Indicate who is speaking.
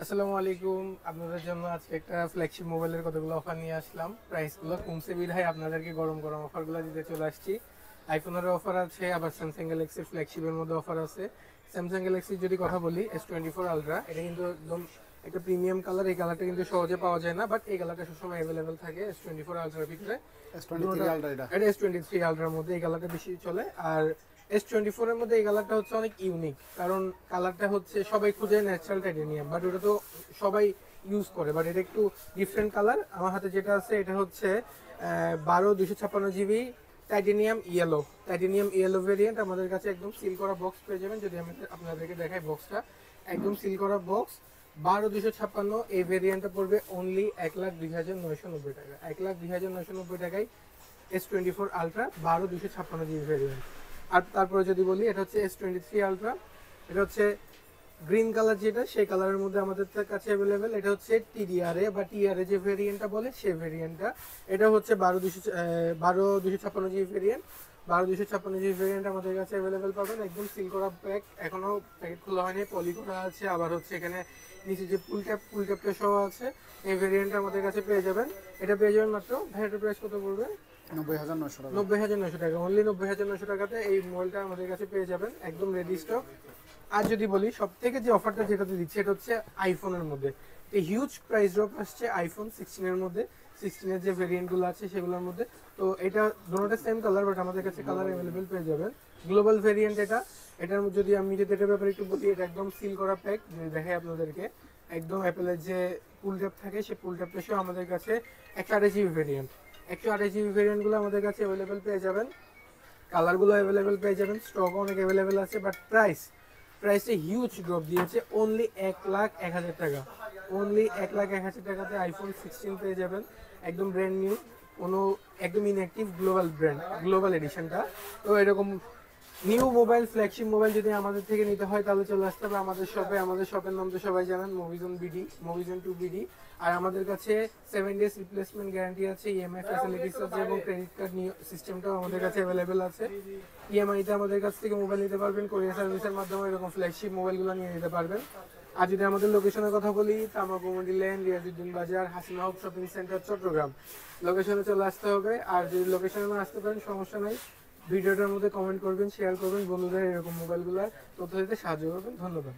Speaker 1: আসসালামু আলাইকুম। আপনাদের জন্য আজকে একটা ফ্ল্যাগশিপ মোবাইলের কতগুলো অফার নিয়ে আসলাম। প্রাইসগুলো কমছে বিধায় আপনাদেরকে গরম গরম অফারগুলো দিতে চলে আসছি। আইফোনের অফার আছে, আবার স্যামসাং গ্যালাক্সির ফ্ল্যাগশিপের মধ্যে অফার আছে। স্যামসাং গ্যালাক্সির যদি কথা বলি, S24 আলট্রা, এটা কিন্তু একদম একটা প্রিমিয়াম কালার। এই কালারটা কিন্তু সহজে পাওয়া যায় না, বাট এই কালারটা সবসময় অ্যাভেলেবেল থাকে S24 আলট্রার ভিতরে।
Speaker 2: S23 আলট্রা
Speaker 1: এটা S23 আলট্রার মধ্যে এই কালারটা বেশি চলে। আর S24 এর মধ্যে এই কালারটা হচ্ছে অনেক ইউনিক, কারণ কালারটা হচ্ছে সবাই খুঁজে ন্যাচারাল টাইটেনিয়াম, বাট ওটা তো সবাই ইউজ করে, বাট এটা একটু ডিফারেন্ট কালার। আমার হাতে যেটা আছে এটা হচ্ছে 12 256 GB টাইটেনিয়াম ইয়েলো ভেরিয়েন্ট। আমাদের কাছে একদম সিল করা বক্স পেয়ে যাবেন। যদি আমি আপনাদেরকে দেখাই বক্সটা, একদম সিল করা বক্স। 12 256 এই ভেরিয়েন্টটা পড়বে অনলি 1,02,990 টাকা। 1,02,990 টাকায় S24 আলট্রা 12 256 GB ভেরিয়েন্ট। আর তারপরে যদি বলি, এটা হচ্ছে S23 আলট্রা। এটা হচ্ছে গ্রিন কালার, যেটা সেই কালারের মধ্যে আমাদের কাছে অ্যাভেলেবেল। এটা হচ্ছে TDRA বা TRA যে ভেরিয়েন্টটা বলে সেই ভেরিয়েন্টটা। এটা হচ্ছে 12 256 GB ভেরিয়েন্ট। 12 256 GB ভেরিয়েন্ট আমাদের কাছে অ্যাভেলেবেল পাবেন। একদম সিল করা প্যাক, এখনো প্যাকেট খোলা হয়নি, পলি করা আছে। আবার হচ্ছে এখানে নিচে যে পুল ট্যাপটা সহ আছে। এই ভেরিয়েন্টটা আমাদের কাছে পেয়ে যাবেন। এটা পেয়ে যাবেন মাত্র, ভাইয়াটার প্রাইস কত পড়বে?
Speaker 2: 90,900 টাকা।
Speaker 1: 90,900 টাকা, অনলি 90,900 টাকাতে এই মোবাইলটা আমাদের কাছে পেয়ে যাবেন, একদম রেডি স্টক। আর যদি বলি সব থেকে যে অফারটা যেটাতে দিচ্ছে, এটা হচ্ছে আইফোনের মধ্যে এই হিউজ প্রাইস ড্রপ আসছে আইফোন 16 এর মধ্যে। 16 এর যে ভেরিয়েন্টগুলো আছে সেগুলোর মধ্যে। তো এটা দুটোটা সেম কালার, বাট আমাদের কাছে কালার অ্যাভেলেবেল পেয়ে যাবেন। গ্লোবাল ভেরিয়েন্ট এটা। এটার যদি আমি এটার ব্যাপারে একটু বলি, এটা একদম সিল করা প্যাক। যদি দেখাই আপনাদেরকে, একদম অ্যাপেলের যে পুল ট্যাপ থাকে সেই পুল ট্যাপটা সহ আমাদের কাছে 128 GB ভেরিয়েন্ট। 128 GB ভেরিয়েন্টগুলো আমাদের কাছে অ্যাভেলেবেল পেয়ে যাবেন। কালারগুলো অ্যাভেলেবেল পেয়ে যাবেন, স্টক অনেক অ্যাভেলেবেল আছে। বাট প্রাইসে হিউজ ড্রপ দিয়েছে, অনলি 1,01,000 টাকা। অনলি 1,01,000 টাকাতে আইফোন 16 পেয়ে যাবেন, একদম ব্র্যান্ড নিউ, কোনো একদম ইনঅ্যাক্টিভ গ্লোবাল এডিশনটা। তো এরকম নিউ মোবাইল, ফ্ল্যাগশিপ মোবাইল যদি আমাদের থেকে নিতে হয় তাহলে চলে আসতে হবে আমাদের শপে। আমাদের শপের নাম তো সবাই জানেন, মুভিজন 2BD। আর আমাদের কাছে 7 days রিপ্লেসমেন্ট গ্যারান্টি আছে, ইএমআই ফ্যাসিলিটিস আছে, এবং ক্রেডিট কার্ড সিস্টেমটাও আমাদের কাছে অ্যাভেলেবেল আছে। ইএমআইতে আমাদের কাছ থেকে মোবাইল নিতে পারবেন, কোরিয়ার সার্ভিসের মাধ্যমে এরকম ফ্ল্যাগশিপ মোবাইলগুলো নিয়ে নিতে পারবেন। আর যদি আমাদের লোকেশনের কথা বলি, তামাকুমুডি লেন, রিয়াজউদ্দিন বাজার, হাসিনা হক শপিং সেন্টার, চট্টগ্রাম। লোকেশনে চলে আসতে হবে। আর যদি লোকেশনে না আসতে পারেন, সমস্যা নাই, ভিডিওটার মধ্যে কমেন্ট করবেন, শেয়ার করবেন, বন্ধুদের এরকম মোবাইলগুলো তথ্য দিতে সাহায্য করবেন। ধন্যবাদ।